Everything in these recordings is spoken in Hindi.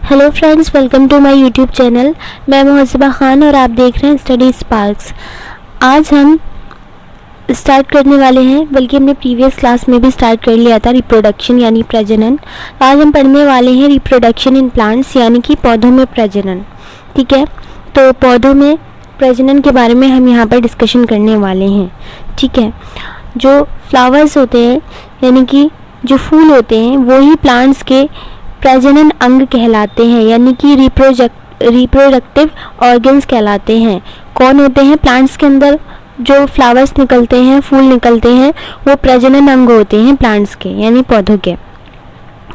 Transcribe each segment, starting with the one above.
Hello friends, welcome to my YouTube channel. मैं मुहसिबा खान और आप देख रहे हैं स्टडी स्पार्क्स। आज हम स्टार्ट करने वाले हैं, बल्कि हमने प्रीवियस क्लास में भी स्टार्ट कर लिया था, रिप्रोडक्शन यानी प्रजनन। आज हम पढ़ने वाले हैं रिप्रोडक्शन इन प्लांट्स यानी कि पौधों में प्रजनन। ठीक है, तो पौधों में प्रजनन के बारे में हम यहाँ पर डिस्कशन करने वाले हैं। ठीक है, जो फ्लावर्स होते हैं यानी कि जो फूल होते हैं वो ही प्लांट्स के प्रजनन अंग कहलाते हैं, यानी कि रिप्रोडक्टिव ऑर्गन्स कहलाते हैं। कौन होते हैं? प्लांट्स के अंदर जो फ्लावर्स निकलते हैं, फूल निकलते हैं, वो प्रजनन अंग होते हैं प्लांट्स के यानी पौधों के।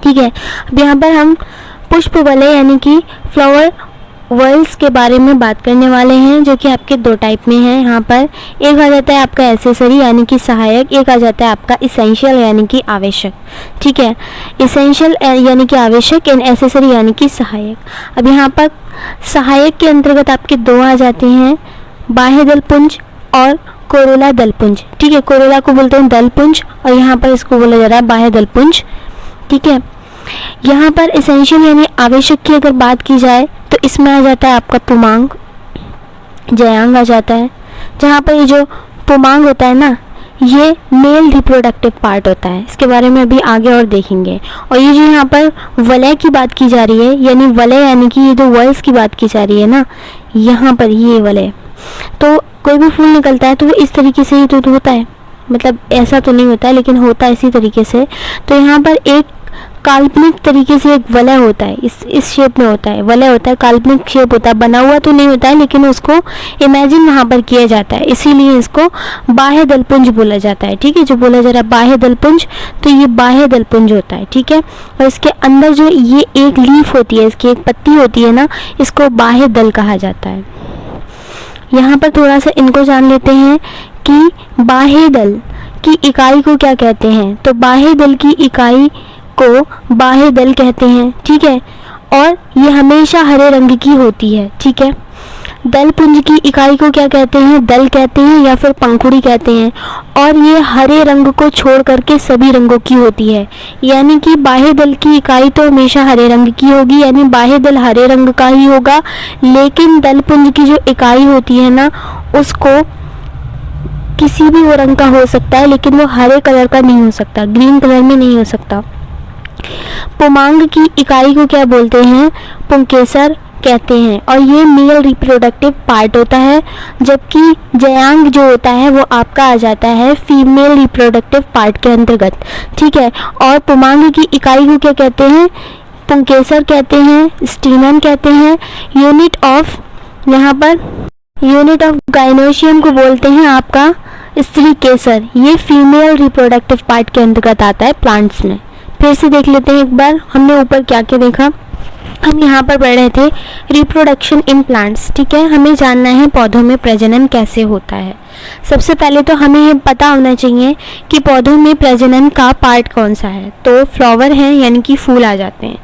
ठीक है, अब यहाँ पर हम पुष्प वलय यानी कि फ्लावर वर्ल्स के बारे में बात करने वाले हैं, जो कि आपके दो टाइप में है। यहाँ पर एक आ जाता है आपका एसेसरी यानी कि सहायक, एक आ जाता है आपका इसेंशियल यानी कि आवश्यक। ठीक है, इसेंशियल यानी कि आवश्यक एंड एसेसरी यानी कि सहायक। अब यहाँ पर सहायक के अंतर्गत आपके दो आ जाते हैं, बाह्य दलपुंज और कोरोला दलपुंज। ठीक है, कोरोला को बोलते हैं दलपुंज और यहाँ पर इसको बोला जा रहा है बाह्य दलपुंज। ठीक है, यहाँ पर इसेंशियल यानी आवश्यक की अगर बात की जाए तो इसमें आ जाता है आपका पुमांग, जयांग आ जाता है। जहाँ पर ये जो पुमांग होता है ना, ये मेल रिप्रोडक्टिव पार्ट होता है। इसके बारे में अभी आगे और देखेंगे। और ये जो यहाँ पर वलय की बात की जा रही है, यानी वलय यानी कि ये जो वर्ल्स की बात की जा रही है ना, यहाँ पर ये वलय, तो कोई भी फूल निकलता है तो वो इस तरीके से ही तो होता है, मतलब ऐसा तो नहीं होता है लेकिन होता है इसी तरीके से। तो यहाँ पर एक काल्पनिक तरीके से एक वलय होता है, इस शेप में होता है, वलय होता है, काल्पनिक शेप होता है, बना हुआ तो नहीं होता है लेकिन उसको इमेजिन वहाँ पर किया जाता है, इसीलिए इसको बाह्य दलपुंज बोला जाता है। ठीक है, जो बोला जा रहा है बाह्य दलपुंज, तो ये बाह्य दलपुंज होता है। ठीक है, और इसके अंदर जो ये एक लीफ होती है, इसकी एक पत्ती होती है ना, इसको बाह्य दल कहा जाता है। यहाँ पर थोड़ा सा इनको जान लेते हैं कि बाह्य दल की इकाई को क्या कहते हैं। तो बाह्य दल की इकाई को बाह्य दल कहते हैं। ठीक है, और ये हमेशा हरे रंग की होती है। ठीक है, दल पुंज की इकाई को क्या कहते हैं? दल कहते हैं या फिर पंखुड़ी कहते हैं, और ये हरे रंग को छोड़ करके सभी रंगों की होती है। यानी कि बाह्य दल की इकाई तो हमेशा हरे रंग की होगी, यानी बाह्य दल हरे रंग का ही होगा, लेकिन दल पुंज की जो इकाई होती है ना, उसको किसी भी वो रंग का हो सकता है, लेकिन वो हरे कलर का नहीं हो सकता, ग्रीन कलर में नहीं हो सकता। पुमांग की इकाई को क्या बोलते हैं? पुंकेसर कहते हैं, और ये मेल रिप्रोडक्टिव पार्ट होता है, जबकि जयांग जो होता है वो आपका आ जाता है फीमेल रिप्रोडक्टिव पार्ट के अंतर्गत। ठीक है, और पुमांग की इकाई को क्या कहते हैं? पुंकेसर कहते हैं, स्टीनन कहते हैं, यूनिट ऑफ, यहाँ पर यूनिट ऑफ गाइनोशियम को बोलते हैं आपका स्त्री केसर। ये फीमेल रिप्रोडक्टिव पार्ट के अंतर्गत आता है प्लांट्स में। फिर से देख लेते हैं एक बार, हमने ऊपर क्या क्या देखा। हम यहाँ पर पढ़ रहे थे रिप्रोडक्शन इन प्लांट्स। ठीक है, हमें जानना है पौधों में प्रजनन कैसे होता है। सबसे पहले तो हमें ये पता होना चाहिए कि पौधों में प्रजनन का पार्ट कौन सा है। तो फ्लावर है यानी कि फूल आ जाते हैं,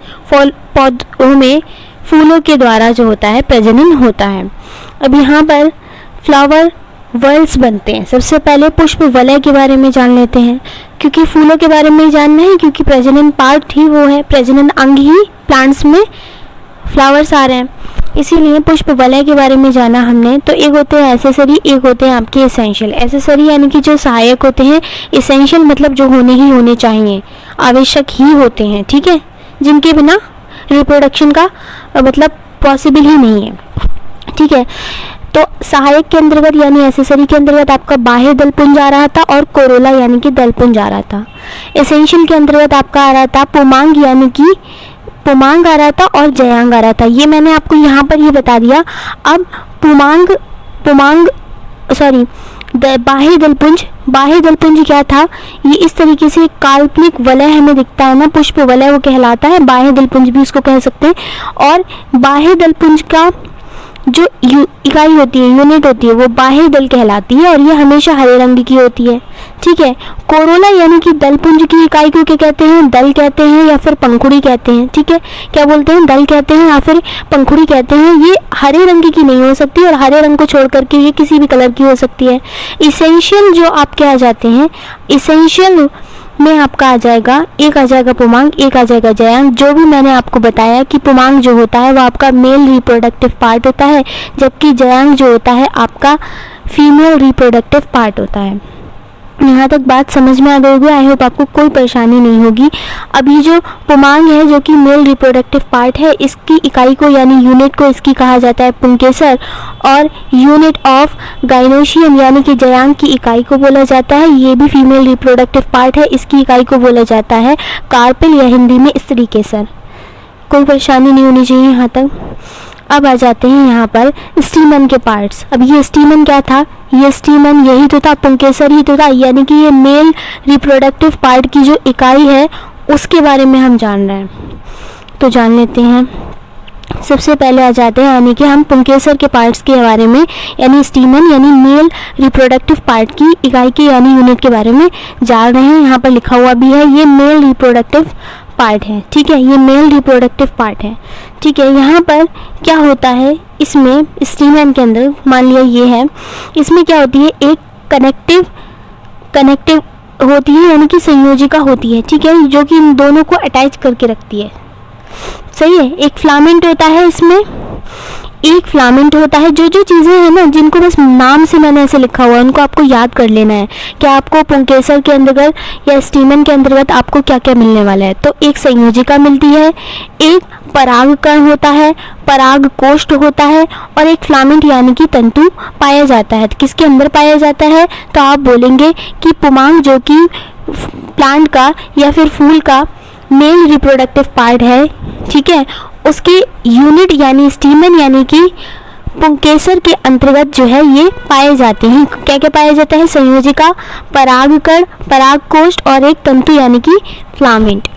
पौधों में फूलों के द्वारा जो होता है प्रजनन होता है। अब यहाँ पर फ्लावर वर्ल्स बनते हैं। सबसे पहले पुष्प वलय के बारे में जान लेते हैं, क्योंकि फूलों के बारे में जानना है, क्योंकि प्रजनन पार्ट ही वो है, प्रजनन अंग ही प्लांट्स में फ्लावर्स आ रहे हैं, इसीलिए पुष्प वलय के बारे में जाना हमने। तो एक होते हैं एसेसरी, एक होते हैं आपके इसेंशियल। एसेसरी यानी कि जो सहायक होते हैं, इसेंशियल मतलब जो होने ही होने चाहिए, आवश्यक ही होते हैं। ठीक है, जिनके बिना रिप्रोडक्शन का मतलब पॉसिबल ही नहीं है। ठीक है, तो सहायक के अंतर्गत यानी एसेसरी के अंतर्गत आपका बाह्य दलपुंज आ रहा था और कोरोला यानी कि दलपुंज आ रहा था। एसेंशियल के अंतर्गत आपका आ रहा था पुमांग यानी कि पुमांग आ रहा था और जयांग आ रहा था। ये मैंने आपको यहाँ पर ही बता दिया। अब बाह्य दलपुंज क्या था? ये इस तरीके से काल्पनिक वलय हमें दिखता है ना, पुष्प वलय वो कहलाता है, बाह्य दलपुंज भी उसको कह सकते हैं। और बाह्य दलपुंज का जो इकाई होती है, यूनिट होती है, वो बाह्य दल कहलाती है और ये हमेशा हरे रंग की होती है। ठीक है, कोरोला यानी कि दलपुंज की इकाई को क्या कहते हैं? दल कहते हैं या फिर पंखुड़ी कहते हैं। ठीक है, क्या बोलते हैं? दल कहते हैं या फिर पंखुड़ी कहते हैं। ये हरे रंग की नहीं हो सकती और हरे रंग को छोड़ करके ये किसी भी कलर की हो सकती है। इसेंशियल जो आपके आ जाते हैं, इसेंशियल में आपका आ जाएगा, एक आ जाएगा पुमांग, एक आ जाएगा जयांग। जो भी मैंने आपको बताया कि पुमांग जो होता है वो आपका मेल रिप्रोडक्टिव पार्ट होता है, जबकि जयांग जो होता है आपका फीमेल रिप्रोडक्टिव पार्ट होता है। यहाँ तक बात समझ में आ गई होगी। आई होप आपको कोई परेशानी नहीं होगी। अभी जो पुमांग है जो कि मेल रिप्रोडक्टिव पार्ट है, इसकी इकाई को यानी यूनिट को इसकी कहा जाता है पुंकेसर, और यूनिट ऑफ गाइनोशियम यानी कि जयांग की इकाई को बोला जाता है, ये भी फीमेल रिप्रोडक्टिव पार्ट है, इसकी इकाई को बोला जाता है कार्पेल या हिंदी में स्त्रीकेसर। कोई परेशानी नहीं होनी चाहिए यहाँ तक। अब आ जाते हैं यहाँ पर स्टीमन के पार्ट्स। अब ये स्टीमन क्या था, ये स्टीमन यही तो था, पुंकेसर ही तो था, यानी कि ये मेल रिप्रोडक्टिव पार्ट की जो इकाई है उसके बारे में हम जान रहे हैं। तो जान लेते हैं। सबसे पहले आ जाते हैं यानी कि हम पुंकेसर के पार्ट्स के बारे में, यानी स्टीमन यानी मेल रिप्रोडक्टिव पार्ट की इकाई के यानी यूनिट के बारे में जान रहे हैं। यहाँ पर लिखा हुआ भी है, ये मेल रिप्रोडक्टिव पार्ट है, ठीक है, ये मेल रिप्रोडक्टिव पार्ट है, ठीक है। यहाँ पर क्या होता है, इसमें स्टीमन के अंदर मान लिया ये है, इसमें क्या होती है, एक कनेक्टिव होती है यानी कि संयोजिका होती है, ठीक है, जो कि इन दोनों को अटैच करके रखती है, सही है। एक फिलामेंट होता है, इसमें एक फिलामेंट होता है। जो जो चीज़ें हैं ना, जिनको बस नाम से मैंने ऐसे लिखा हुआ है, उनको आपको याद कर लेना है कि आपको पुंकेसर के अंतर्गत या स्टीमन के अंतर्गत आपको क्या क्या मिलने वाला है। तो एक संयोजिका मिलती है, एक परागकण होता है, पराग कोष्ठ होता है, और एक फिलामेंट यानी कि तंतु पाया जाता है। किसके अंदर पाया जाता है, तो आप बोलेंगे कि पुमांग जो कि प्लांट का या फिर फूल का मेल रिप्रोडक्टिव पार्ट है, ठीक है, उसके यूनिट यानी स्टीमन यानी कि पुंकेसर के अंतर्गत जो है ये पाए जाते हैं। क्या क्या पाया जाता है, संयोजिका, परागकण, परागकोष्ठ और एक तंतु यानी कि फिलामेंट।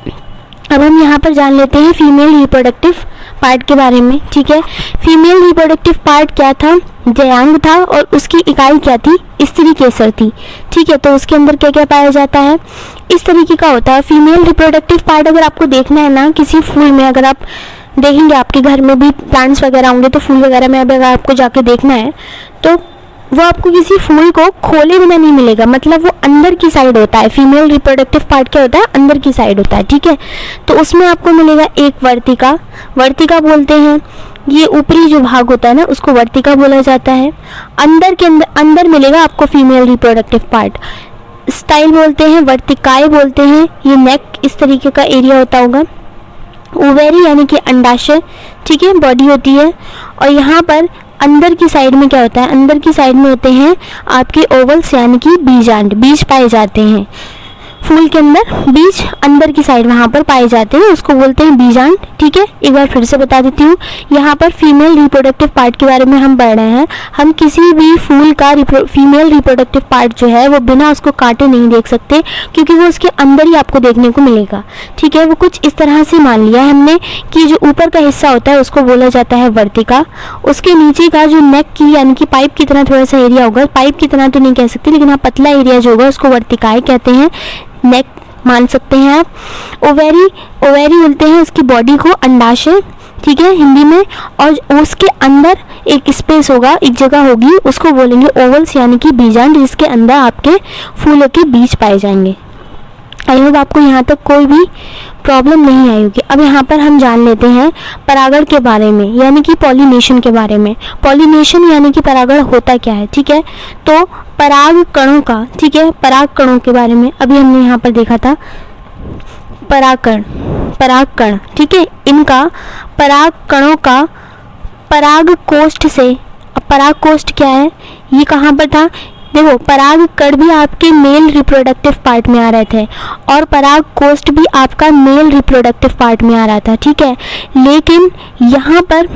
अब हम यहाँ पर जान लेते हैं फीमेल रिप्रोडक्टिव पार्ट के बारे में, ठीक है। फीमेल रिप्रोडक्टिव पार्ट क्या था, जयांग था, और उसकी इकाई क्या थी, स्त्रीकेसर थी, ठीक है। तो उसके अंदर क्या क्या पाया जाता है, इस तरीके का होता है फीमेल रिप्रोडक्टिव पार्ट। अगर आपको देखना है ना किसी फूल में, अगर आप देखेंगे आपके घर में भी प्लांट्स वगैरह होंगे तो फूल वगैरह में अगर आपको जाके देखना है तो वो आपको किसी फूल को खोले बिना नहीं मिलेगा, मतलब वो अंदर की साइड होता है। फीमेल रिप्रोडक्टिव पार्ट क्या होता है, अंदर की साइड होता है, ठीक है। तो उसमें आपको मिलेगा एक वर्तिका, वर्तिका बोलते हैं, ये ऊपरी जो भाग होता है ना उसको वर्तिका बोला जाता है। अंदर के अंदर मिलेगा आपको फीमेल रिप्रोडक्टिव पार्ट, स्टाइल बोलते हैं, वर्तिकाएं बोलते हैं, ये नेक इस तरीके का एरिया होता होगा। ओवेरी यानी कि अंडाशय, ठीक है, बॉडी होती है। और यहाँ पर अंदर की साइड में क्या होता है, अंदर की साइड में होते हैं आपके ओवल्स यानी कि बीजांड, बीज पाए जाते हैं फूल के अंदर, बीज अंदर की साइड वहाँ पर पाए जाते हैं, उसको बोलते हैं बीजांड, ठीक है। एक बार फिर से बता देती हूँ, यहाँ पर फीमेल रिप्रोडक्टिव पार्ट के बारे में हम पढ़ रहे हैं। हम किसी भी फूल का फीमेल रिप्रोडक्टिव पार्ट जो है वो बिना उसको काटे नहीं देख सकते, क्योंकि वो उसके अंदर ही आपको देखने को मिलेगा, ठीक है। वो कुछ इस तरह से मान लिया हमने कि जो ऊपर का हिस्सा होता है उसको बोला जाता है वर्तिका, उसके नीचे का जो नेक की यानी कि पाइप की तरह थोड़ा सा एरिया होगा, पाइप की तरह तो नहीं कह सकते लेकिन हाँ पतला एरिया जो होगा उसको वर्तिकाएं कहते हैं, नेक मान सकते हैं आप। ओवेरी, ओवेरी बोलते हैं उसकी बॉडी को, अंडाशय, ठीक है हिंदी में, और उसके अंदर एक स्पेस होगा, एक जगह होगी, उसको बोलेंगे ओवल्स यानी कि बीजांड, जिसके अंदर आपके फूलों के बीज पाए जाएंगे। आई होप आपको यहाँ तक कोई भी प्रॉब्लम नहीं आई होगी। अब यहाँ पर हम जान लेते हैं परागण के बारे में यानी कि पॉलिनेशन के बारे में। पॉलिनेशन यानी कि परागण होता क्या है, ठीक है। तो पराग कणों का, ठीक है, पराग कणों के बारे में अभी हमने यहाँ पर देखा था, परागकण, परागकण, ठीक है, इनका पराग कणों का पराग कोष्ठ से, अब पराग कोष्ठ क्या है, ये कहाँ पर था, देखो पराग कण भी आपके मेल रिप्रोडक्टिव पार्ट में आ रहे थे और पराग कोष्ठ भी आपका मेल रिप्रोडक्टिव पार्ट में आ रहा था, ठीक है। लेकिन यहाँ पर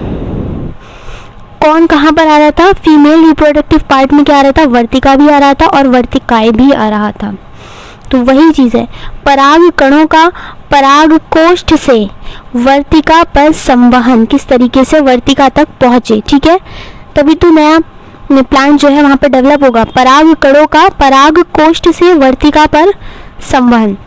कौन कहाँ पर आ रहा था, फीमेल रिप्रोडक्टिव पार्ट में क्या आ रहा था, वर्तिका भी आ रहा था और वर्तिकाएं भी आ रहा था। तो वही चीज़ है, पराग कणों का पराग कोष्ठ से वर्तिका पर संवहन, किस तरीके से वर्तिका तक पहुँचे, ठीक है, तभी तो नया प्लांट जो है वहाँ पर डेवलप होगा। पराग कणों का पराग कोष्ठ से वर्तिका पर संवहन,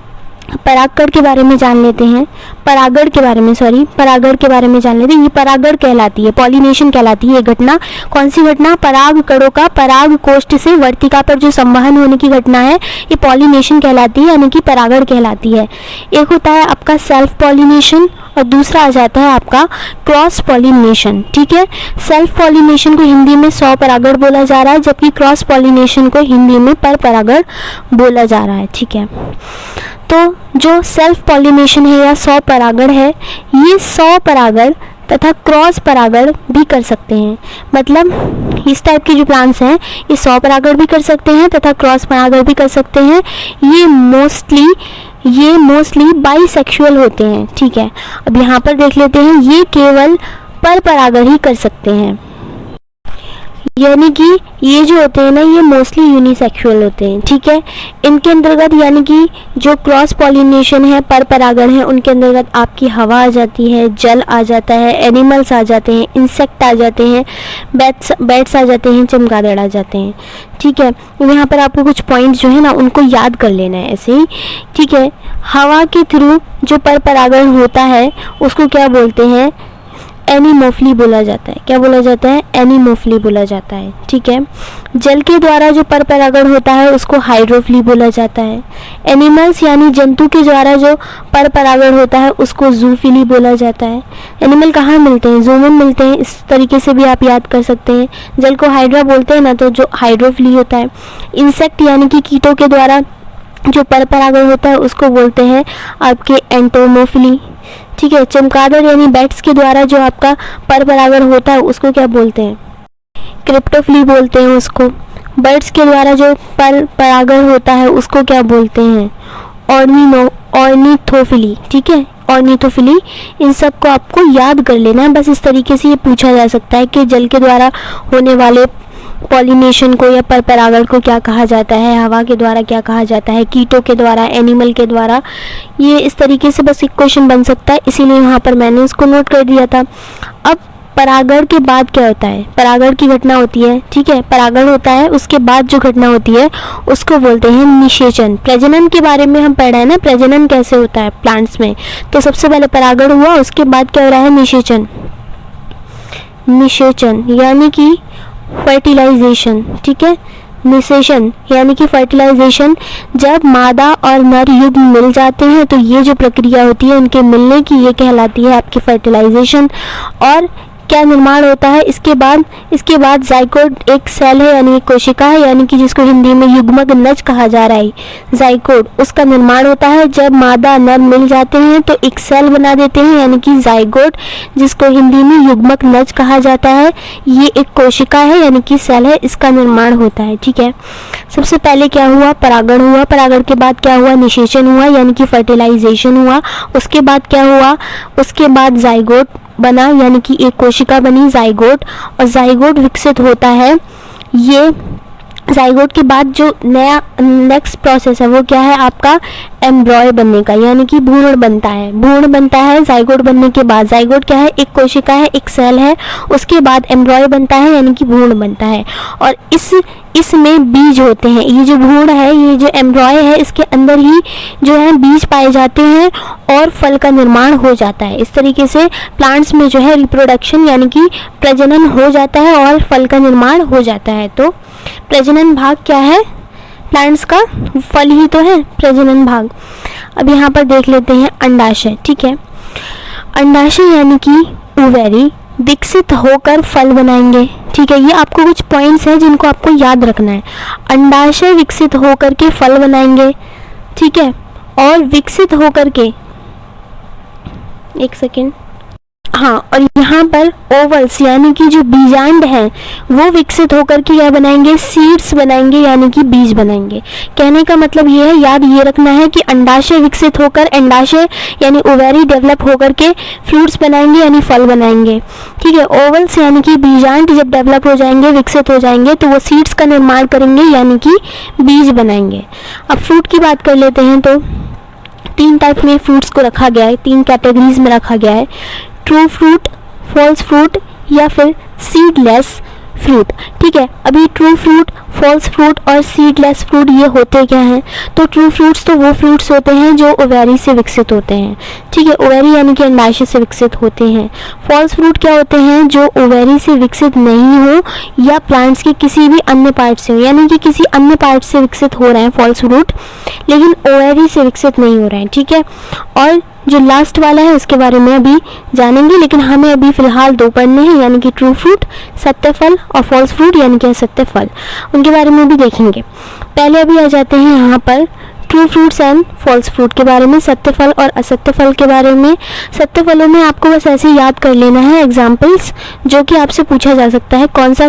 परागकण के बारे में जान लेते हैं, परागण के बारे में जान लेते हैं। ये परागण कहलाती है, पॉलिनेशन कहलाती है ये घटना। कौन सी घटना? पराग कणों का पराग कोष्ठ से वर्तिका पर जो संवहन होने की घटना है ये पॉलिनेशन कहलाती है, यानी कि परागण कहलाती है। एक होता है आपका सेल्फ पॉलिनेशन और दूसरा आ जाता है आपका क्रॉस पॉलिनेशन। ठीक है, सेल्फ पॉलिनेशन को हिंदी में स्वपरागण बोला जा रहा है, जबकि क्रॉस पॉलिनेशन को हिंदी में परपरागण बोला जा रहा है। ठीक है, तो जो सेल्फ पॉलिनेशन है या स्वपरागण है, ये स्वपरागण तथा क्रॉस परागण भी कर सकते हैं। मतलब इस टाइप के जो प्लांट्स हैं ये स्वपरागण भी कर सकते हैं तथा क्रॉस परागण भी कर सकते हैं। ये मोस्टली बाइसेक्सुअल होते हैं। ठीक है, अब यहाँ पर देख लेते हैं, ये केवल परपरागण ही कर सकते हैं, यानी कि ये जो होते हैं ना ये मोस्टली यूनिसेक्सुअल होते हैं। ठीक है, इनके अंतर्गत यानी कि जो क्रॉस पॉलिनेशन है, परपरागण है, उनके अंतर्गत आपकी हवा आ जाती है, जल आ जाता है, एनिमल्स आ जाते हैं, इंसेक्ट आ जाते हैं, बैट्स आ जाते हैं, चमगादड़ आ जाते हैं। ठीक है, यहाँ पर आपको कुछ पॉइंट्स जो है ना उनको याद कर लेना है ऐसे ही। ठीक है, हवा के थ्रू जो परपरागण होता है उसको क्या बोलते हैं? एनीमोफिली बोला जाता है। क्या बोला जाता है? एनीमोफिली बोला जाता है। ठीक है, जल के द्वारा जो परपरागण होता है उसको हाइड्रोफिली बोला जाता है। एनिमल्स यानी जंतु के द्वारा जो परपरागण होता है उसको जूफिली बोला जाता है। एनिमल कहाँ मिलते हैं? जू में मिलते हैं। इस तरीके से भी आप याद कर सकते हैं। जल को हाइड्रा बोलते हैं ना, तो जो हाइड्रोफिली होता है। इंसेक्ट यानी कि कीटों के द्वारा जो परपरागण होता है उसको बोलते हैं आपके एंटोमोफिली। ठीक है, चमगादड़ यानी बैट्स के द्वारा जो आपका परपरागण होता है उसको क्या बोलते हैं? क्रिप्टोफिली बोलते हैं उसको। बर्ड्स के द्वारा जो परपरागण होता है उसको क्या बोलते हैं? ऑर्निथोफिली। ठीक है, ऑर्निथोफिली। इन सब को आपको याद कर लेना है। बस इस तरीके से ये पूछा जा सकता है कि जल के द्वारा होने वाले पॉलिनेशन को या परपरागण को क्या कहा जाता है, हवा के द्वारा क्या कहा जाता है, कीटों के द्वारा, एनिमल के द्वारा। ये इस तरीके से बस एक क्वेश्चन बन सकता है, इसीलिए यहाँ पर मैंने इसको नोट कर दिया था। अब परागण के बाद क्या होता है? परागण की घटना होती है। ठीक है, परागण होता है, उसके बाद जो घटना होती है उसको बोलते हैं निषेचन। प्रजनन के बारे में हम पढ़ रहे हैं ना, प्रजनन कैसे होता है प्लांट्स में। तो सबसे पहले परागण हुआ, उसके बाद क्या हो रहा है? निषेचन। निषेचन यानी कि फर्टिलाइजेशन। ठीक है, निषेचन यानी कि फर्टिलाइजेशन। जब मादा और नर युग्म मिल जाते हैं तो ये जो प्रक्रिया होती है उनके मिलने की, ये कहलाती है आपकी फर्टिलाइजेशन। और क्या निर्माण होता है इसके बाद जाइगोट एक सेल है यानी एक कोशिका है, यानी कि जिसको हिंदी में युग्मक नज कहा जा रहा है, जाइगोट, उसका निर्माण होता है। जब मादा नर मिल जाते हैं तो एक सेल बना देते हैं यानी कि जाइगोट, जिसको हिंदी में युग्मक नज कहा जाता है। ये एक कोशिका है यानी कि सेल है, इसका निर्माण होता है। ठीक है, सबसे पहले क्या हुआ? परागण हुआ। परागण के बाद क्या हुआ? निषेचन हुआ यानी कि फर्टिलाइजेशन हुआ। उसके बाद क्या हुआ? उसके बाद जाइगोट बना यानी कि एक कोशिका बनी, जाइगोट। और जाइगोट विकसित होता है। ये जाइगोट के बाद जो नया नेक्स्ट प्रोसेस है वो क्या है? आपका एम्ब्रॉय बनने का, यानी कि भ्रूण बनता है। भ्रूण बनता है जाइगोट बनने के बाद। जाइगोट क्या है? एक कोशिका है, एक सेल है। उसके बाद एम्ब्रॉय बनता है यानी कि भ्रूण बनता है। और इसमें बीज होते हैं। ये जो भ्रूण है, ये जो एम्ब्रॉय है, इसके अंदर ही जो है बीज पाए जाते हैं और फल का निर्माण हो जाता है। इस तरीके से प्लांट्स में जो है रिप्रोडक्शन यानी कि प्रजनन हो जाता है और फल का निर्माण हो जाता है। तो प्रजनन भाग क्या है? प्लांट्स का फल ही तो है प्रजनन भाग। अब यहाँ पर देख लेते हैं अंडाशय। ठीक है, अंडाशय यानी कि ओवेरी विकसित होकर फल बनाएंगे। ठीक है, ये आपको कुछ पॉइंट्स हैं जिनको आपको याद रखना है। अंडाशय विकसित होकर के फल बनाएंगे। ठीक है, और विकसित होकर के, एक सेकेंड, हाँ, और यहाँ पर ओवल्स यानी कि जो बीजांड हैं वो विकसित होकर के क्या बनाएंगे? सीड्स बनाएंगे यानी कि बीज बनाएंगे। कहने का मतलब ये है, याद ये रखना है कि अंडाशय विकसित होकर, अंडाशय यानी ओवेरी डेवलप होकर के फ्रूट्स बनाएंगे यानी फल बनाएंगे। ठीक है, ओवल्स यानी कि बीजांड जब डेवलप हो जाएंगे, विकसित हो जाएंगे, तो वो सीड्स का निर्माण करेंगे यानी कि बीज बनाएंगे। अब फ्रूट की बात कर लेते हैं तो 3 टाइप में फ्रूट्स को रखा गया है, 3 कैटेगरीज में रखा गया है। ट्रू फ्रूट, फॉल्स फ्रूट या फिर सीडलेस फ्रूट। ठीक है। अभी ट्रू फ्रूट, फॉल्स फ्रूट और सीडलेस फ्रूट ये होते क्या हैं? तो ट्रू फ्रूट्स तो वो फ्रूट्स होते हैं जो ओवेरी से विकसित होते हैं, ठीक है, ओवेरी यानी कि अंडाशय से विकसित होते हैं। फॉल्स फ्रूट क्या होते हैं? जो ओवेरी से विकसित नहीं हो या प्लांट्स के किसी भी अन्य पार्ट से हो, यानी कि किसी अन्य पार्ट से विकसित हो रहे हैं फॉल्स फ्रूट, लेकिन ओवेरी से विकसित नहीं हो रहे हैं, ठीक है। और जो लास्ट वाला है उसके बारे में अभी जानेंगे, लेकिन हमें अभी फिलहाल दो पढ़ने हैं, यानी कि ट्रू फ्रूट सत्य फल और फॉल्स फ्रूट यानी कि असत्य फल, उनके बारे में भी देखेंगे। पहले अभी आ जाते हैं यहाँ पर true fruits and false fruit के बारे में, सत्य फल और असत्य फल के बारे में। सत्य फलों में आपको बस ऐसे याद कर लेना है एग्जाम्पल्स, जो कि आपसे पूछा जा सकता है कौन सा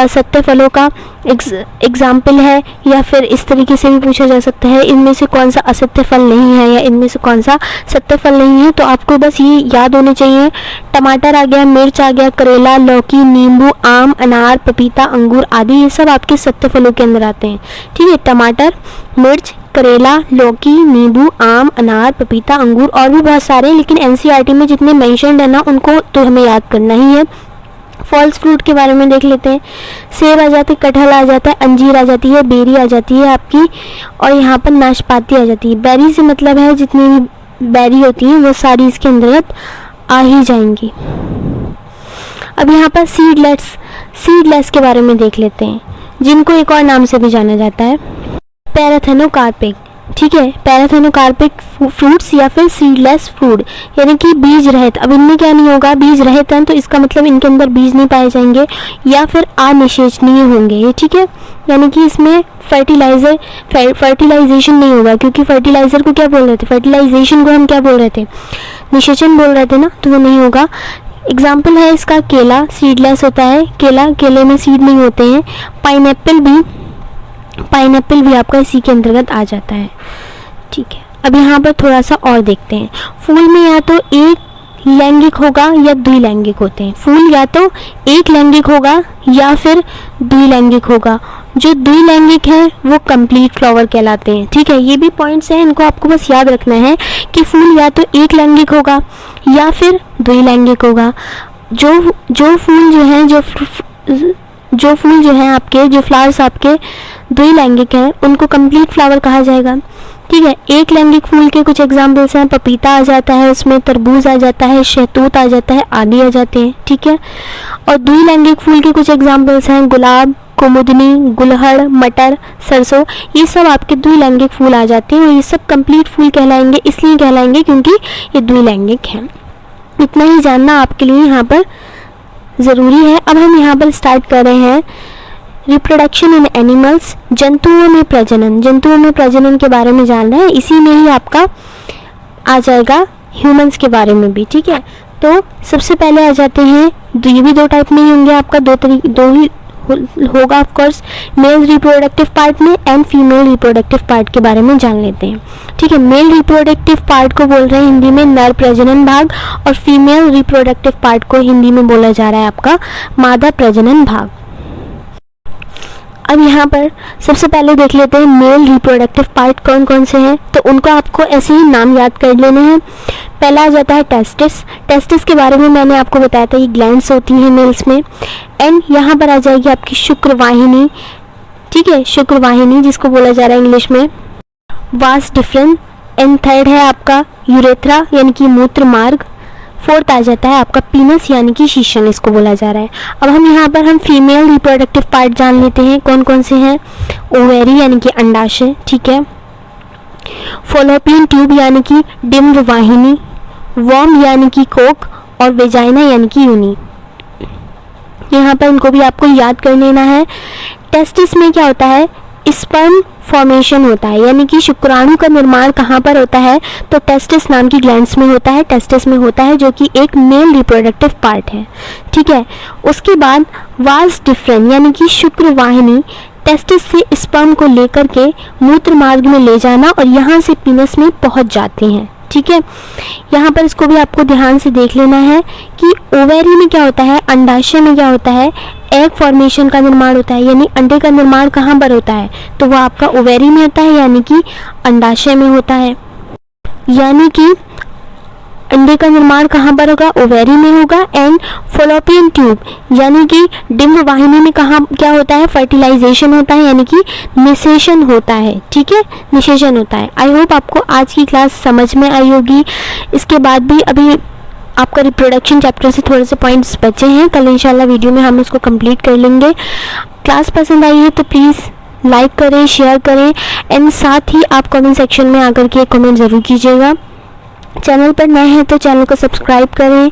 सत्य फलों का एग्जाम्पल है, या फिर इस तरीके से भी पूछा जा सकता है इनमें से कौन सा असत्य फल नहीं है या इनमें से कौन सा सत्य फल नहीं है। तो आपको बस ये याद होने चाहिए, टमाटर आ गया, मिर्च आ गया, करेला, लौकी, नींबू, आम, अनार, पपीता, अंगूर आदि, ये सब आपके सत्य फलों के अंदर आते हैं, ठीक है। टमाटर, मिर्च, करेला, लौकी, नींबू, आम, अनार, पपीता, अंगूर और भी बहुत सारे, लेकिन एनसीईआरटी में जितने मेंशन्ड है ना उनको तो हमें याद करना ही है। फॉल्स फ्रूट के बारे में देख लेते हैं। सेब आ जाते हैं, कटहल आ जाता है, अंजीर आ जाती है, बेरी आ जाती है आपकी, और यहाँ पर नाशपाती आ जाती है। बेरी से मतलब है जितनी भी बेरी होती हैं वो सारी इसके अंतर्गत आ ही जाएंगी। अब यहाँ पर सीडलेस के बारे में देख लेते हैं, जिनको एक और नाम से भी जाना जाता है पैराथेनोकार्पिक, ठीक है। पैराथेनोकार्पिक फ्रूट्स या फिर सीडलेस फ्रूट यानी कि बीज रहित। अब इनमें क्या नहीं होगा, बीज रहित हैं तो इसका मतलब इनके अंदर बीज नहीं पाए जाएंगे या फिर अनिषेचनीय होंगे ये, ठीक है। यानी कि इसमें फर्टिलाइजेशन नहीं होगा, क्योंकि फर्टिलाइजर को क्या बोल रहे थे, फर्टिलाइजेशन को हम क्या बोल रहे थे, निषेचन बोल रहे थे ना, तो वो नहीं होगा। एग्जाम्पल है इसका केला, सीडलेस होता है केला, केले में सीड नहीं होते हैं। पाइनएप्पल भी आपका इसी के अंतर्गत आ जाता है, ठीक है। अब यहाँ पर थोड़ा सा और देखते हैं। फूल में या तो एक लैंगिक होगा या द्विलैंगिक होते हैं। फूल या तो एक लैंगिक होगा या फिर द्विलैंगिक होगा। जो द्विलैंगिक है वो कंप्लीट फ्लावर कहलाते हैं, ठीक है। ये भी पॉइंट्स हैं, इनको आपको बस याद रखना है कि फूल या तो एक लैंगिक होगा या फिर द्विलैंगिक होगा। जो फूल जो हैं आपके, जो फ्लावर्स आपके द्विलैंगिक हैं उनको कंप्लीट फ्लावर कहा जाएगा, ठीक है। एक लैंगिक फूल के कुछ एग्जाम्पल्स हैं, पपीता आ जाता है, उसमें तरबूज आ जाता है, शहतूत आ जाता है आदि आ जाते हैं, ठीक है। और द्विलैंगिक फूल के कुछ एग्जाम्पल्स हैं, गुलाब, कुमुदनी, गुलहड़, मटर, सरसों, ये सब आपके द्विलैंगिक फूल आ जाते हैं और ये सब कंप्लीट फूल कहलाएंगे। इसलिए कहलाएंगे क्योंकि ये द्विलैंगिक हैं। इतना ही जानना आपके लिए यहाँ पर ज़रूरी है। अब हम यहाँ पर स्टार्ट कर रहे हैं रिप्रोडक्शन इन एनिमल्स, जंतुओं में प्रजनन के बारे में जानना है। इसी में ही आपका आ जाएगा ह्यूमंस के बारे में भी, ठीक है। तो सबसे पहले आ जाते हैं, ये भी दो टाइप में ही होंगे आपका, दो ही होगा of course, male reproductive part में एंड फीमेल रिप्रोडक्टिव पार्ट के बारे में जान लेते हैं, ठीक है। मेल रिप्रोडक्टिव पार्ट को बोल रहे हैं हिंदी में नर प्रजनन भाग, और फीमेल रिप्रोडक्टिव पार्ट को हिंदी में बोला जा रहा है आपका मादा प्रजनन भाग। अब यहाँ पर सबसे पहले देख लेते हैं मेल रिप्रोडक्टिव पार्ट कौन कौन से हैं, तो उनको आपको ऐसे ही नाम याद कर लेने हैं। पहला आ जाता है टेस्टिस के बारे में मैंने आपको बताया था, ये ग्लैंड्स होती हैं मेल्स में। एंड यहाँ पर आ जाएगी आपकी शुक्रवाहिनी, ठीक है, शुक्रवाहिनी जिसको बोला जा रहा है इंग्लिश में वास डिफरेंस। एंड थर्ड है आपका यूरेथ्रा यानी कि मूत्र मार्ग। फोर्थ आ जाता है आपका पीनस यानी कि शीशन, इसको बोला जा रहा है। अब हम यहाँ पर फीमेल रिप्रोडक्टिव पार्ट जान लेते हैं कौन कौन से हैं। ओवेरी यानी कि अंडाशय, ठीक है। फॉलोपियन ट्यूब यानी कि डिम्ब वाहिनी, वर्म यानी कि कोक, और वेजाइना यानी कि यूनी। यहाँ पर इनको भी आपको याद कर लेना है। टेस्टिस में क्या होता है, स्पर्म फॉर्मेशन होता है, यानी कि शुक्राणु का निर्माण कहाँ पर होता है, तो टेस्टिस नाम की ग्लैंड्स में होता है, टेस्टिस में होता है, जो कि एक मेल रिप्रोडक्टिव पार्ट है, ठीक है। उसके बाद वास डिफरेंट यानी कि शुक्रवाहिनी टेस्टिस से स्पर्म को लेकर के मूत्र मार्ग में ले जाना और यहाँ से पीनस में पहुँच जाते हैं, ठीक है। यहाँ पर इसको भी आपको ध्यान से देख लेना है कि ओवेरी में क्या होता है, अंडाशय में क्या होता है, एग फॉर्मेशन का निर्माण होता है, यानी अंडे का निर्माण कहाँ पर होता है, तो वह आपका ओवेरी में होता है, यानी कि अंडाशय में होता है। यानी कि अंडे का निर्माण कहाँ पर होगा, ओवेरी में होगा। एंड फॉलोपियन ट्यूब यानी कि डिंब वाहिनी में कहाँ क्या होता है, फर्टिलाइजेशन होता है यानी कि निषेचन होता है। ठीक है, निषेचन होता है। आई होप आपको आज की क्लास समझ में आई होगी। इसके बाद भी अभी आपका रिप्रोडक्शन चैप्टर से थोड़े से पॉइंट्स बचे हैं, कल इंशाल्लाह वीडियो में हम इसको कंप्लीट कर लेंगे। क्लास पसंद आई है तो प्लीज़ लाइक करें, शेयर करें एंड साथ ही आप कमेंट सेक्शन में आकर के कमेंट ज़रूर कीजिएगा। चैनल पर नए हैं तो चैनल को सब्सक्राइब करें,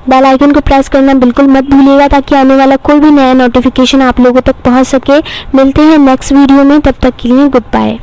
बेल आइकन को प्रेस करना बिल्कुल मत भूलिएगा ताकि आने वाला कोई भी नया नोटिफिकेशन आप लोगों तक पहुंच सके। मिलते हैं नेक्स्ट वीडियो में, तब तक के लिए गुड बाय।